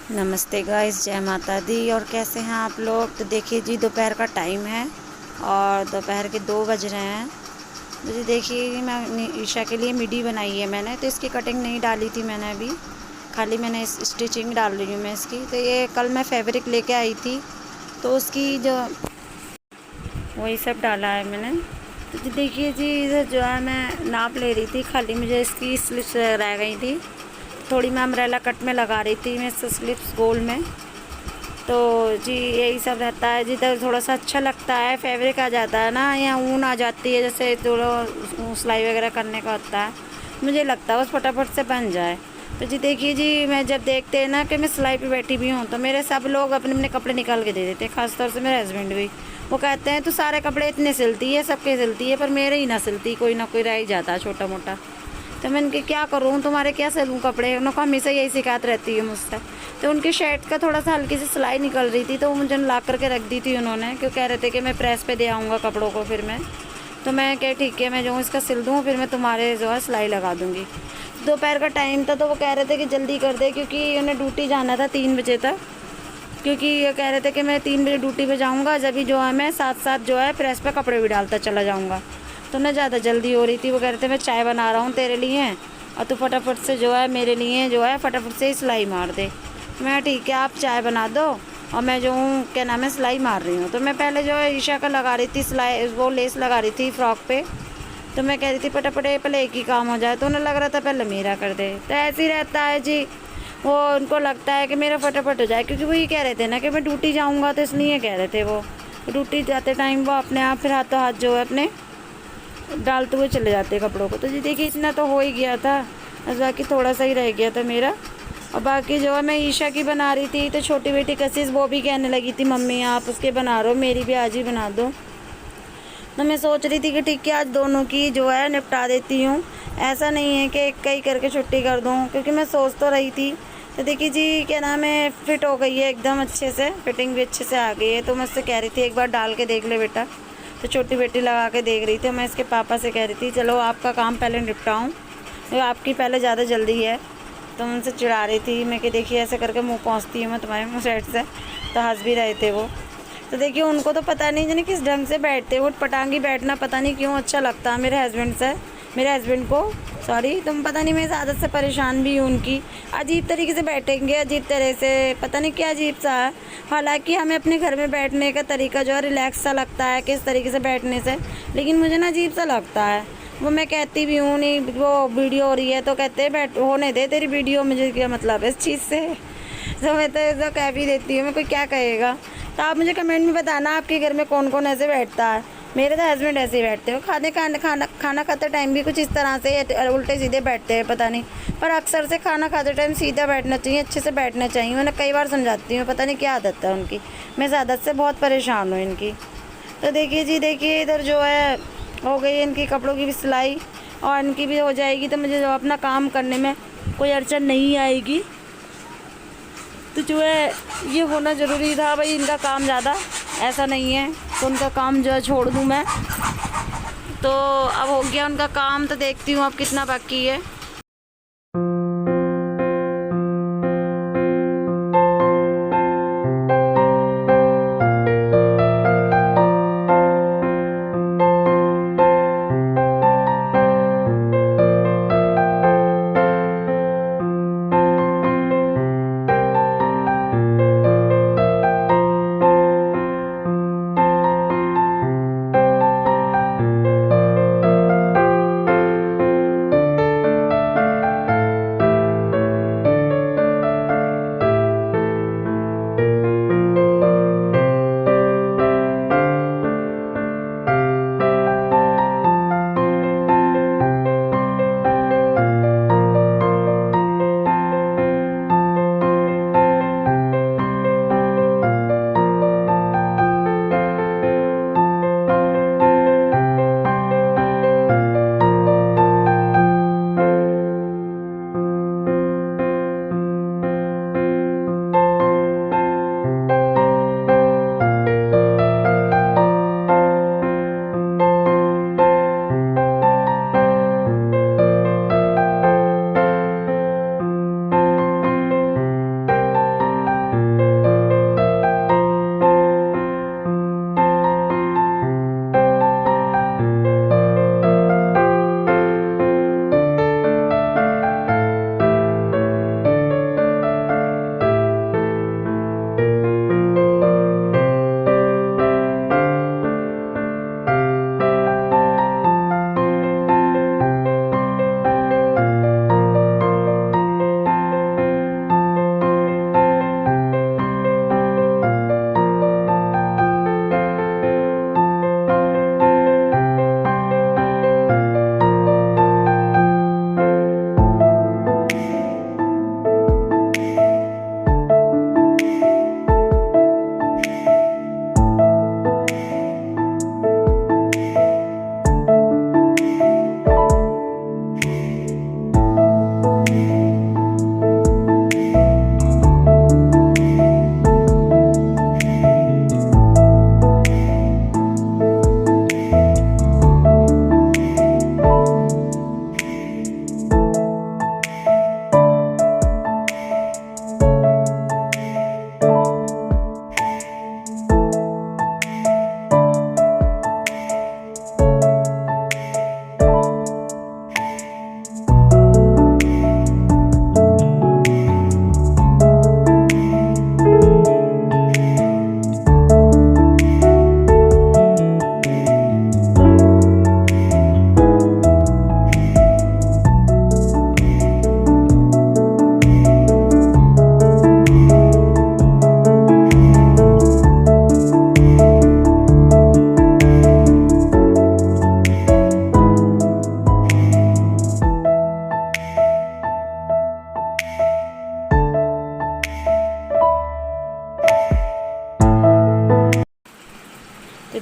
नमस्ते गाइस, जय माता दी। और कैसे हैं आप लोग। तो देखिए जी, दोपहर का टाइम है और दोपहर के 2 बज रहे हैं। तो जी देखिए, मैं ईशा के लिए मिडी बनाई है मैंने। तो इसकी कटिंग नहीं डाली थी मैंने अभी, खाली मैंने स्टिचिंग डाल रही हूँ मैं इसकी। तो ये कल मैं फैब्रिक लेके आई थी, तो उसकी जो वही सब डाला है मैंने। तो जी देखिए जी, इधर जो है मैं नाप ले रही थी, खाली मुझे इसकी स्लिप्स रह गई थी। थोड़ी मैं अम्ब्रेला कट में लगा रही थी मैं स्लिप्स गोल में। तो जी यही सब रहता है जी। तो थोड़ा सा अच्छा लगता है, फैब्रिक आ जाता है ना, या ऊन आ जाती है, जैसे थोड़ा सिलाई वगैरह करने का होता है। मुझे लगता है बस फटाफट से बन जाए। तो जी देखिए जी, मैं जब देखते हैं ना कि मैं सिलाई पे बैठी भी हूँ, तो मेरे सब लोग अपने अपने कपड़े निकाल के दे देते हैं, खासतौर से मेरे हस्बैंड भी। वो कहते हैं तू सारे कपड़े इतने सिलती है, सबके सिलती है, पर मेरे ही ना सिलती, कोई ना कोई रह ही जाता है छोटा मोटा। तो मैं इनके क्या करूँ, तुम्हारे क्या सिलूँ कपड़े, उनको हमेशा यही शिकायत रहती है मुझसे। तो उनकी शर्ट का थोड़ा सा हल्की सी सिलाई निकल रही थी, तो वो मुझे ला करके रख दी थी उन्होंने, क्यों कह रहे थे कि मैं प्रेस पे दे आऊँगा कपड़ों को फिर मैं। तो मैं क्या, ठीक है, मैं जो इसका सिल दूँ, फिर मैं तुम्हारे जो है सिलाई लगा दूँगी। दोपहर का टाइम था, तो वो कह रहे थे कि जल्दी कर दे, क्योंकि उन्हें ड्यूटी जाना था 3 बजे तक। क्योंकि ये कह रहे थे कि मैं 3 बजे ड्यूटी पे जाऊँगा, जब भी जो है मैं साथ साथ जो है प्रेस पे कपड़े भी डालता चला जाऊँगा। तो उन्हें ज़्यादा जल्दी हो रही थी। वो कह रहे थे मैं चाय बना रहा हूँ तेरे लिए, और तू फटाफट से जो है मेरे लिए जो है फटाफट से ही सिलाई मार दे। मैं ठीक है, आप चाय बना दो और मैं जो हूँ क्या नाम है सिलाई मार रही हूँ। तो मैं पहले जो है ईशा का लगा रही थी सिलाई, वो लेस लगा रही थी फ्रॉक पे। तो मैं कह रही थी फटाफट पहले एक ही काम हो जाए, तो उन्हें लग रहा था पहले मेरा कर दे। तो ऐसे ही रहता है जी, वो उनको लगता है कि मेरा फटाफट हो जाए, क्योंकि वो ये कह रहे थे ना कि मैं ड्यूटी जाऊँगा, तो इसलिए कह रहे थे वो। ड्यूटी जाते टाइम वो अपने आप फिर हाथों हाथ जो है अपने डालते हुए चले जाते कपड़ों को। तो जी देखिए, इतना तो हो ही गया था, बस बाकी थोड़ा सा ही रह गया था मेरा। और बाकी जो है मैं ईशा की बना रही थी, तो छोटी बेटी कशिश वो भी कहने लगी थी मम्मी आप उसके बना रहे हो, मेरी भी आज ही बना दो। तो मैं सोच रही थी कि ठीक है, आज दोनों की जो है निपटा देती हूँ। ऐसा नहीं है कि एक का ही करके छुट्टी कर दूँ, क्योंकि मैं सोच तो रही थी। तो देखिए जी, क्या नाम है, फिट हो गई है एकदम अच्छे से, फिटिंग भी अच्छे से आ गई है। तो मैं उससे कह रही थी एक बार डाल के देख ले बेटा। तो छोटी बेटी लगा के देख रही थी। मैं इसके पापा से कह रही थी चलो आपका काम पहले निपटाऊँ, तो आपकी पहले ज़्यादा जल्दी है। तो उनसे चिढ़ा रही थी मैं कि देखिए ऐसे करके मुँह पहुँचती हूँ मैं तुम्हारे मुँह साइड से। तो हंस भी रहे थे वो। तो देखिए, उनको तो पता नहीं जाने किस ढंग से बैठते, उठ पटांगी बैठना पता नहीं क्यों अच्छा लगता है मेरे हस्बैंड से, मेरे हस्बैंड को। सॉरी, तुम पता नहीं, मैं इस आदत से परेशान भी हूँ उनकी। अजीब तरीके से बैठेंगे, अजीब तरह से, पता नहीं क्या अजीब सा है। हालांकि हमें अपने घर में बैठने का तरीका जो है रिलैक्स सा लगता है किस तरीके से बैठने से, लेकिन मुझे ना अजीब सा लगता है। वो मैं कहती भी हूँ नहीं, वो वीडियो हो रही है तो कहते हैं बैठ होने दे तेरी वीडियो, मुझे क्या मतलब है इस चीज़ से। तो मैं तो ऐसा कह भी देती हूँ, मैं कोई क्या कहेगा। तो आप मुझे कमेंट में बताना आपके घर में कौन कौन ऐसे बैठता है। मेरे तो हस्बैंड ऐसे ही बैठते हो, खाना खाते टाइम भी कुछ इस तरह से उल्टे सीधे बैठते हैं पता नहीं। पर अक्सर से खाना खाते टाइम सीधा बैठना चाहिए, अच्छे से बैठना चाहिए। मैंने कई बार समझाती हूँ, पता नहीं क्या आदत है उनकी। मैं इस आदत से बहुत परेशान हूँ इनकी। तो देखिए जी, देखिए इधर जो है हो गई इनकी कपड़ों की भी सिलाई, और इनकी भी हो जाएगी, तो मुझे जो अपना काम करने में कोई अड़चन नहीं आएगी। तो जो है ये होना ज़रूरी था भाई, इनका काम ज़्यादा ऐसा नहीं है तो उनका काम जो है छोड़ दूँ मैं। तो अब हो गया उनका काम, तो देखती हूँ अब कितना बाकी है।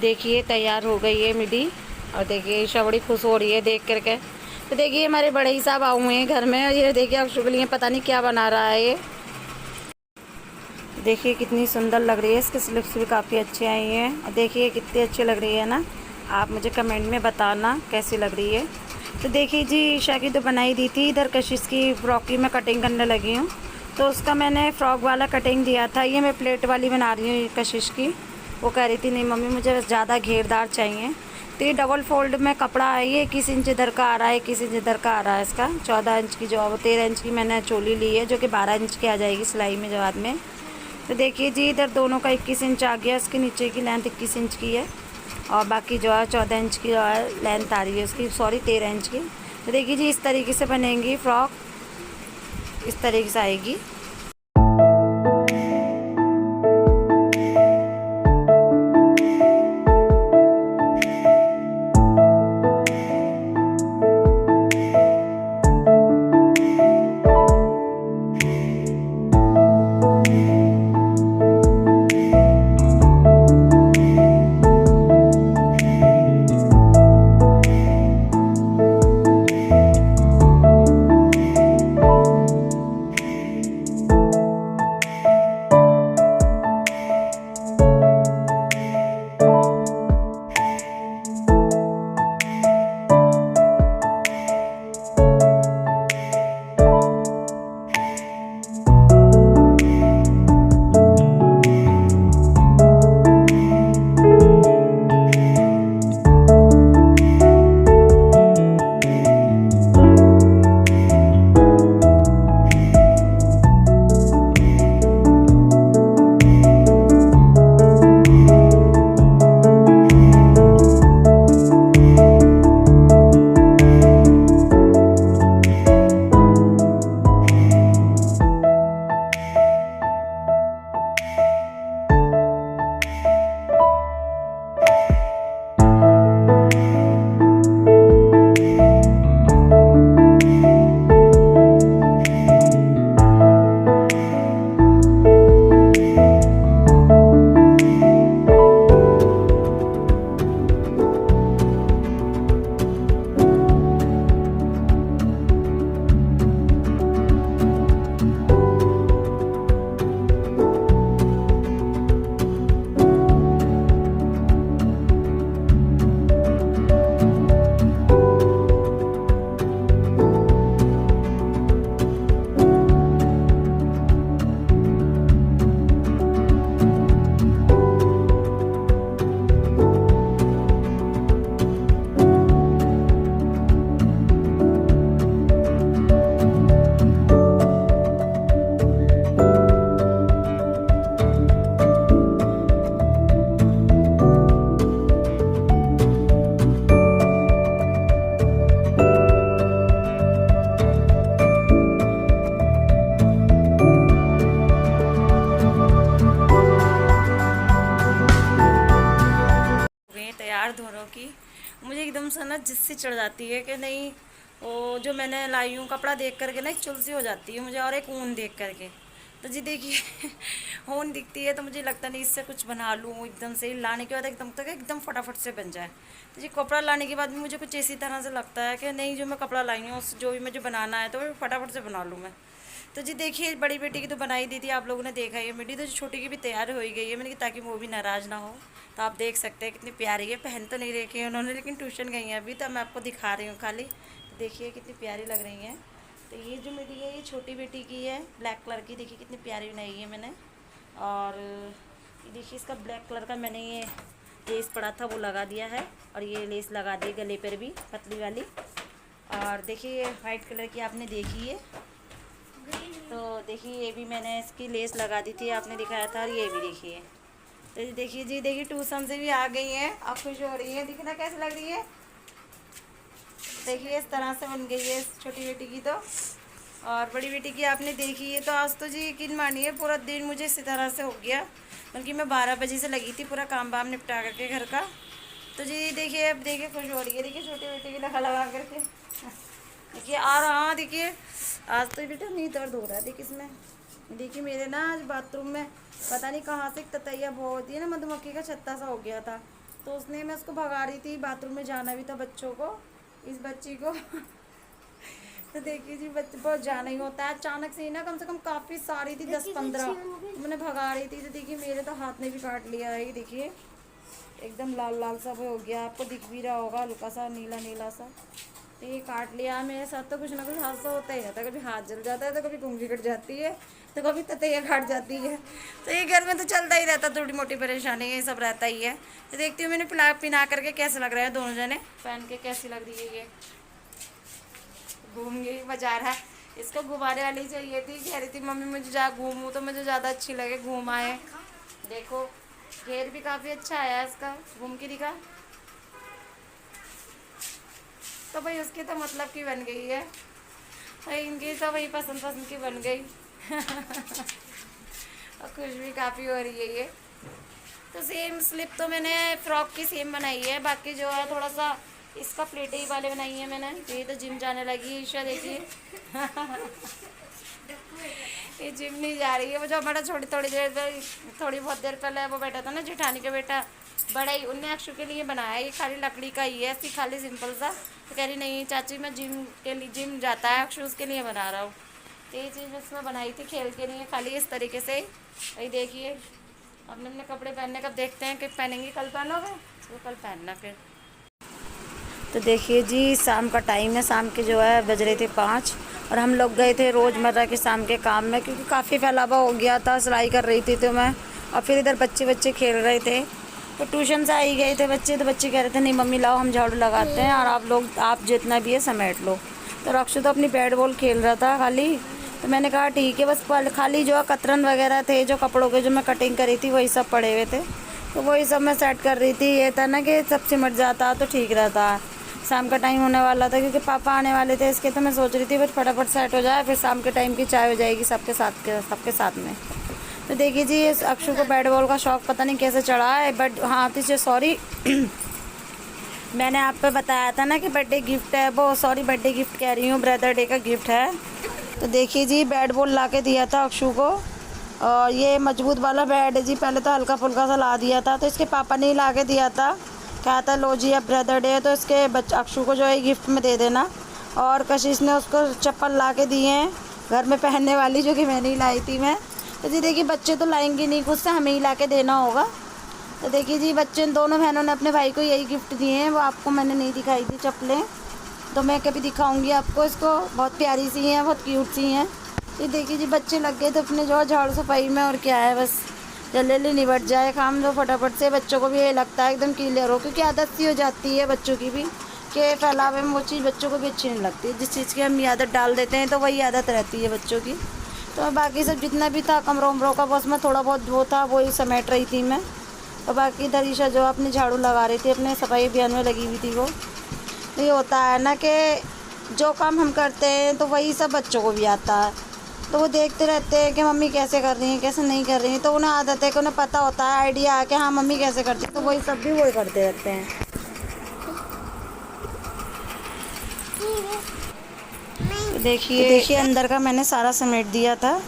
देखिए तैयार हो गई है मिडी। और देखिए ईशा बड़ी खुश हो रही है देख करके। तो देखिए हमारे बड़े ही साहब आए हुए हैं घर में, और ये देखिए अक्षु के लिए पता नहीं क्या बना रहा है ये। देखिए कितनी सुंदर लग रही है, इसके स्लिप्स भी काफ़ी अच्छे आई हैं। और देखिए कितनी अच्छी लग रही है ना, आप मुझे कमेंट में बताना कैसी लग रही है। तो देखिए जी ईशा की तो बनाई दी थी, इधर कशिश की फ्रॉक की मैं कटिंग करने लगी हूँ। तो उसका मैंने फ़्रॉक वाला कटिंग दिया था, ये मैं प्लेट वाली बना रही हूँ कशिश की। वो कह रही थी नहीं मम्मी मुझे ज़्यादा घेरदार चाहिए। तो ये डबल फोल्ड में कपड़ा है, ये 21 इंच इधर का आ रहा है, 21 इंच इधर का आ रहा है इसका। 14 इंच की जो 13 इंच की मैंने चोली ली है, जो कि 12 इंच की आ जाएगी सिलाई में जवाब में। तो देखिए जी इधर दोनों का 21 इंच आ गया, इसके नीचे की लेंथ 21 इंच की है, और बाकी जो है 14 इंच की जो है लेंथ आ रही है उसकी, सॉरी 13 इंच की। तो देखिए जी इस तरीके से बनेंगी फ्रॉक, इस तरीके से आएगी। तैयार दोनों की। मुझे एकदम से ना जिससे चढ़ जाती है कि नहीं, वो जो मैंने लाई हूँ कपड़ा देख करके ना एक चुलसी हो जाती है मुझे, और एक ऊन देख करके। तो जी देखिए ऊन दिखती है तो मुझे लगता नहीं इससे कुछ बना लूँ एकदम से, लाने के बाद एकदम तक एकदम फटाफट से बन जाए। तो जी कपड़ा लाने के बाद भी मुझे कुछ इसी तरह से लगता है कि नहीं जो मैं कपड़ा लाई हूँ उस जो भी मुझे बनाना है तो वो फटाफट से बना लूँ मैं। तो जी देखिए बड़ी बेटी की तो बनाई दी थी, आप लोगों ने देखा ही है मिडी। तो छोटी की भी तैयार हो ही गई है, मैंने कहा ताकि वो भी नाराज़ ना हो। तो आप देख सकते हैं कितनी प्यारी है, पहन तो नहीं रखी है उन्होंने लेकिन ट्यूशन गई हैं अभी, तो मैं आपको दिखा रही हूँ खाली। तो देखिए कितनी प्यारी लग रही हैं। तो ये जो मिडी है ये छोटी बेटी की है, ब्लैक कलर की, देखिए कितनी प्यारी बनाई है मैंने। और ये देखिए इसका ब्लैक कलर का मैंने ये लेस पड़ा था वो लगा दिया है, और ये लेस लगा दी गले पर भी पतली वाली। और देखिए ये वाइट कलर की आपने देखी है, तो देखिए ये भी मैंने इसकी लेस लगा दी थी, आपने दिखाया था। और ये भी देखिए, तो देखिए जी देखिए ट्यूशन से भी आ गई हैं, अब खुश हो रही है, दिखना कैसी लग रही है। देखिए इस तरह से बन गई है छोटी बेटी की तो। और बड़ी बेटी की आपने देखी है। तो आज तो जी यकीन मानिए पूरा दिन मुझे इसी तरह से हो गया, बल्कि मैं 12 बजे से लगी थी पूरा काम वाम निपटा करके घर का। तो जी देखिए अब देखिए खुश हो रही है, देखिए छोटी बेटी की लगा लगा करके देखिए। और हाँ देखिए आज तो बेटा नहीं दर्द हो रहा है, देखिए इसमें देखिए मेरे ना आज बाथरूम में पता नहीं कहाँ से एक ततैया बहुत होती है ना, मधुमक्खी का छत्ता सा हो गया था। तो उसने मैं उसको भगा रही थी, बाथरूम में जाना भी था बच्चों को, इस बच्ची को तो देखिए जी बच्चे बहुत जाना ही होता है अचानक से ही ना, कम से कम काफ़ी सारी थी 10-15, मैंने भगा रही थी तो देखिए मेरे तो हाथ ने भी काट लिया है। देखिए एकदम लाल लाल सा हो गया, आपको दिख भी रहा होगा हल्का सा नीला नीला सा। तो ये काट लिया। मेरे साथ तो कुछ ना कुछ हादसा होता ही रहता है, कभी हाथ जल जाता है तो कभी उंगली कट जाती है तो कभी ततैया काट जाती है। तो ये घर में तो चलता ही रहता, थोड़ी मोटी परेशानी ये सब रहता ही है। तो देखती हूँ मैंने पिना करके कैसे लग रहा है, दोनों जने पहन के कैसी लग रही है। ये घूम गई बजा रहा है, इसको घुमाने वाली चाहिए थी, कह रही थी मम्मी मुझे जा घूमूँ तो मुझे ज़्यादा अच्छी लगे, घूम आए। देखो घेर भी काफ़ी अच्छा आया है इसका, घूम के दिखा। तो भाई उसकी तो मतलब की बन गई है भाई, इनकी तो वही पसंद पसंद की बन गई और खुश भी काफ़ी हो रही है ये। तो सेम स्लिप तो मैंने फ्रॉक की सेम बनाई है, बाकी जो है थोड़ा सा इसका प्लेटे वाले बनाई है मैंने। ये तो जिम जाने लगी ईशा, देखिए ये जिम नहीं जा रही है, वो जो हमारा थोड़ी बहुत देर पहले वो बैठा था ना जेठानी का बेटा बड़ा ही, उनने अक्षु के लिए बनाया। ये खाली लकड़ी का ही है, ऐसी खाली सिंपल सा। तो कह रही नहीं चाची मैं जिम जाता है अक्षु, उसके लिए बना रहा हूँ। तो ये चीज़ उसमें बनाई थी खेल के लिए, खाली इस तरीके से। वही देखिए अपने अपने कपड़े पहनने कब देखते हैं कि पहनेंगे, कल पहनोगे तो कल पहनना फिर। तो देखिए जी शाम का टाइम है, शाम के जो है बज रहे थे 5 और हम लोग गए थे रोज़मर्रा के शाम के काम में, क्योंकि काफ़ी फैलावा हो गया था। सिलाई कर रही थी तो मैं, और फिर इधर बच्चे खेल रहे थे। तो ट्यूशन से आई गए थे बच्चे, तो बच्चे कह रहे थे नहीं मम्मी लाओ हम झाड़ू लगाते हैं और आप जितना भी है समेट लो। तो रक्षु तो अपनी बैट बॉल खेल रहा था खाली, तो मैंने कहा ठीक है, बस खाली जो है कतरन वगैरह थे जो कपड़ों के जो मैं कटिंग करी थी वही सब पड़े हुए थे, तो वही सब मैं सेट कर रही थी। ये था ना कि सब सिमट जाता तो ठीक रहता। शाम का टाइम होने वाला था क्योंकि पापा आने वाले थे इसके, तो मैं सोच रही थी बस फटाफट सेट हो जाए, फिर शाम के टाइम की चाय हो जाएगी सबके साथ में। तो देखिए जी इस अक्षु को बैट बॉल का शौक़ पता नहीं कैसे चढ़ा है, बट हाँ पीछे सॉरी मैंने आप पे बताया था ना कि बर्थडे गिफ्ट है वो, सॉरी बर्थडे गिफ्ट कह रही हूँ, ब्रदर डे का गिफ्ट है। तो देखिए जी बैट बॉल ला के दिया था अक्षु को, और ये मजबूत वाला बैट है जी, पहले तो हल्का फुल्का सा ला दिया था, तो इसके पापा ने ही ला के दिया था। कहा था लो जी अब ब्रदर डे है तो इसके अक्षु को जो है गिफ्ट में दे देना। और कशिश ने उसको चप्पल ला के दिए हैं घर में पहनने वाली, जो कि मैंने ही लाई थी मैं। तो जी देखिए बच्चे तो लाएंगे नहीं खुद से, हमें ही ला के देना होगा। तो देखिए जी बच्चे दोनों बहनों ने अपने भाई को यही गिफ्ट दिए हैं, वो आपको मैंने नहीं दिखाई थी चप्पलें, तो मैं कभी दिखाऊंगी आपको इसको। बहुत प्यारी सी हैं, बहुत क्यूट सी हैं। ये देखिए जी बच्चे लग गए थे अपने जो झाड़ू सफाई में, और क्या है बस जल्दी निबट जाए काम जो फटाफट से। बच्चों को भी ये लगता है एकदम क्लियर हो, क्योंकि आदत सी हो जाती है बच्चों की भी कि फैलावे में वो चीज़ बच्चों को भी अच्छी नहीं लगती। जिस चीज़ की हम आदत डाल देते हैं तो वही आदत रहती है बच्चों की। तो बाकी सब जितना भी था कमरों उमरों का बस मैं थोड़ा बहुत वो था वही समेट रही थी मैं। और बाकी दरीशा जो अपनी झाड़ू लगा रही थी, अपने सफाई अभियान में लगी हुई थी वो। तो ये होता है ना कि जो काम हम करते हैं तो वही सब बच्चों को भी आता है, तो वो देखते रहते हैं कि मम्मी कैसे कर रही हैं कैसे नहीं कर रही हैं, तो उन्हें आदत है कि उन्हें पता होता है आइडिया है कि हाँ मम्मी कैसे करती है, तो वही सब भी वही करते रहते हैं। तो देखिए अंदर का मैंने सारा समेट दिया था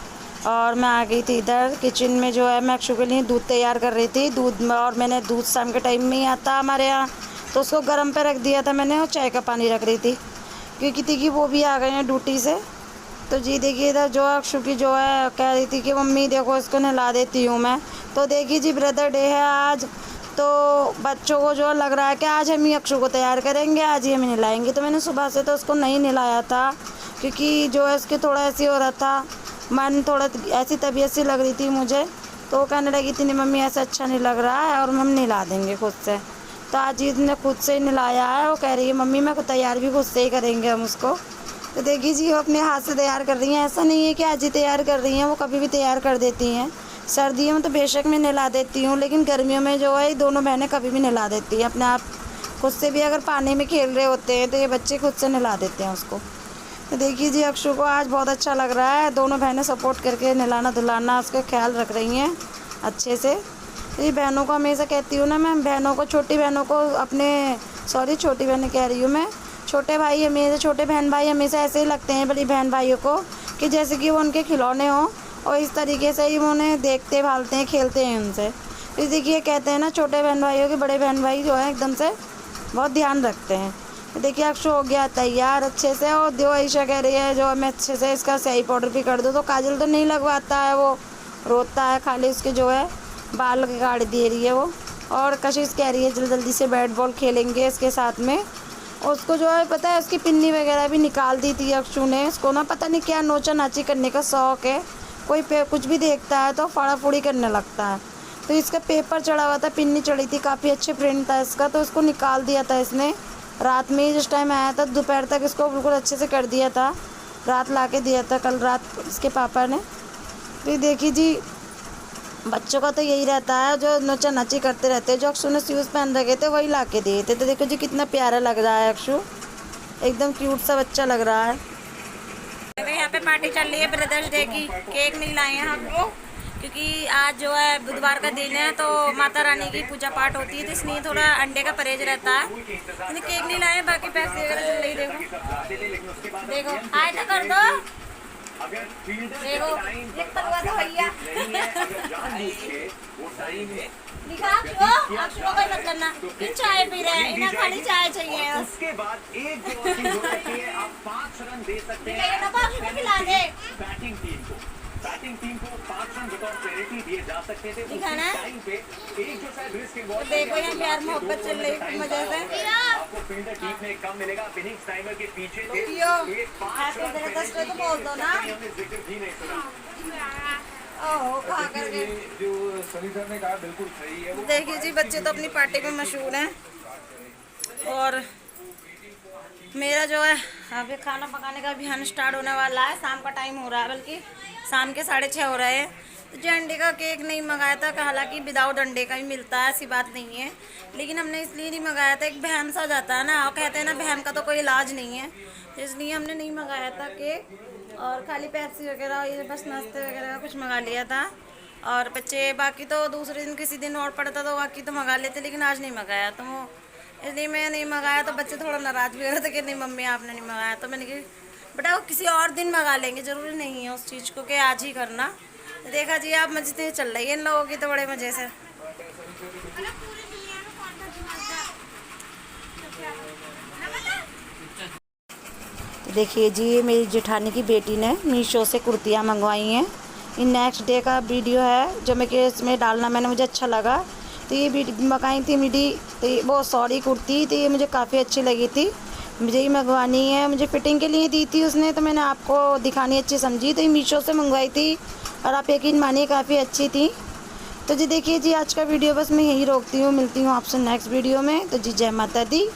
और मैं आ गई थी इधर किचन में, जो है मैं अक्षु के लिए दूध तैयार कर रही थी। दूध में, और मैंने दूध शाम के टाइम में ही आता हमारे यहाँ, तो उसको गर्म पे रख दिया था मैंने, और चाय का पानी रख रही थी क्योंकि थी कि वो भी आ गए हैं ड्यूटी से। तो जी देखिए इधर जो अक्षु की जो है कह रही थी कि मम्मी देखो इसको नहला देती हूँ मैं। तो देखिए जी ब्रदर डे है आज, तो बच्चों को जो लग रहा है कि आज हम ही अक्षु को तैयार करेंगे, आज ही हम नहलाएंगे। तो मैंने सुबह से तो उसको नहीं नहलाया था क्योंकि जो है इसके थोड़ा ऐसे हो रहा था, मन थोड़ा ऐसी तबीयत सी लग रही थी मुझे। तो वो कहने लगी थी नहीं मम्मी ऐसा अच्छा नहीं लग रहा है और हम नहला देंगे खुद से। तो आज इसने खुद से ही नहलाया है, वो कह रही है मम्मी मैं को तैयार भी खुद से ही करेंगे हम उसको। तो देखिए जी वो अपने हाथ से तैयार कर रही हैं, ऐसा नहीं है कि आज ही तैयार कर रही हैं, वो कभी भी तैयार कर देती हैं। सर्दियों में तो बेशक मैं नहला देती हूँ, लेकिन गर्मियों में जो है दोनों बहनें कभी भी नहला देती हैं अपने आप खुद से भी। अगर पानी में खेल रहे होते हैं तो ये बच्चे खुद से नहला देते हैं उसको। तो देखिए जी अक्षु को आज बहुत अच्छा लग रहा है, दोनों बहनें सपोर्ट करके नहलाना धुलाना उसका ख्याल रख रही हैं अच्छे से। तो ये बहनों को हमेशा कहती हूँ ना मैं, बहनों को छोटी बहनों को अपने छोटी बहनें कह रही हूँ मैं, छोटे भाई हमेशा छोटे बहन भाई हमेशा ऐसे ही लगते हैं बड़ी बहन भाइयों को कि जैसे कि वो उनके खिलौने हों, और इस तरीके से ही वो उन्हें देखते भालते हैं खेलते हैं उनसे। तो देखिए कहते हैं ना, छोटे बहन भाइयों के बड़े बहन भाई जो है एकदम से बहुत ध्यान रखते हैं। तो देखिए अक्षु हो गया तैयार अच्छे से, और जो ईशा कह रही है जो मैं अच्छे से इसका स्याही पाउडर भी कर दूँ, तो काजल तो नहीं लगवाता है, वो रोता है, खाली उसके जो है बाल गाड़ दे रही है वो। और कशिश कह रही है जल्दी जल्दी से बैट बॉल खेलेंगे इसके साथ में। और उसको जो है पता है उसकी पिन्नी वगैरह भी निकाल दी थी अक्षु ने। उसको ना पता नहीं क्या नोचा नाची करने का शौक़ है, कोई कुछ भी देखता है तो फाड़ाफुड़ी करने लगता है। तो इसका पेपर चढ़ा हुआ था, पिन्नी चढ़ी थी, काफ़ी अच्छे प्रिंट था इसका, तो इसको निकाल दिया था इसने रात में ही। जिस टाइम आया था दोपहर तक इसको बिल्कुल अच्छे से कर दिया था, रात ला के दिया था कल रात इसके पापा ने। तो देखिए जी बच्चों का तो यही रहता है, जो नोचा नाची करते रहते हैं। जो अक्षु ने शूज़ पहन रखे थे वही ला के दिए थे। तो देखो जी कितना प्यारा लग रहा है अक्षु, एकदम क्यूट सा बच्चा लग रहा है। यहाँ पे पार्टी चल रही है ब्रदर्स डे की। केक नहीं लाए हैं हम लोग क्योंकि आज जो है बुधवार का दिन है, तो माता रानी की पूजा पाठ होती है, तो इसलिए थोड़ा अंडे का परहेज रहता है। केक नहीं लाए, बाकी पैसे वगैरह चल रही। देखो देखो आए तो कर दो, देखो भैया दिखा अक्षु को मत करना, इन चाय पी रहे हैं, इन्हें खाली चाय चाहिए। उसके बाद एक आप 5 रन दे सकते हैं खिला दे बैटिंग टीम को 5 रन बतौर प्रायोरिटी दिए जा सकते थे उसी टाइम पे। एक जो शायद रिस्क इन्वॉल्व, देखो यहाँ प्यार मोहब्बत चल रही है मजे से। आपको फील्डर टीम में कम मिलेगा, फिनिक्स टाइमर के पीछे थे। एक 5 रन तो बोल दो ना, हमने जिक्र भी नहीं सुना। ओह खा करके जो सनी सर ने कहा बिल्कुल सही है। देखिए जी बच्चे तो अपनी पार्टी में मशहूर हैं, और मेरा जो है अभी खाना पकाने का अभियान स्टार्ट होने वाला है। शाम का टाइम हो रहा है, बल्कि शाम के 6:30 हो रहे हैं। तो जो अंडे का केक नहीं मंगाया था, हालांकि विदाउट अंडे का भी मिलता है, ऐसी बात नहीं है, लेकिन हमने इसलिए नहीं मंगाया था, एक बहम सा जाता है ना, और कहते हैं ना बहम का तो कोई इलाज नहीं है, तो इसलिए हमने नहीं मंगाया था केक। और खाली पेप्सी वगैरह ये बस नाश्ते वगैरह का कुछ मंगा लिया था। और बच्चे बाकी तो दूसरे दिन किसी दिन और पड़ता तो बाकी तो मंगा लेते, लेकिन आज नहीं मंगाया, तो इसलिए मैं नहीं मंगाया। तो बच्चे थोड़ा नाराज़ भी हो रहे थे कि नहीं मम्मी आपने नहीं मंगाया, तो मैंने कहा बेटा वो किसी और दिन मंगा लेंगे, ज़रूरी नहीं है उस चीज़ को कि आज ही करना। तो देखा जी आप मजे चल रही है इन लोगों की, तो बड़े मज़े से। तो देखिए जी ये मेरी जेठानी की बेटी ने मीशो से कुर्तियाँ मंगवाई हैं। ये नेक्स्ट डे का वीडियो है जो मैं कि इसमें डालना मैंने मुझे अच्छा लगा। तो ये मंगाई थी मिडी, तो ये वो सॉरी कुर्ती, तो ये मुझे काफ़ी अच्छी लगी थी, मुझे ही मंगवानी है, मुझे फिटिंग के लिए दी थी उसने, तो मैंने आपको दिखानी अच्छी समझी, तो ये मीशो से मंगवाई थी, और आप यकीन मानिए काफ़ी अच्छी थी। तो जी देखिए जी आज का वीडियो बस मैं यहीं रोकती हूँ, मिलती हूँ आपसे नेक्स्ट वीडियो में। तो जी जय माता दी।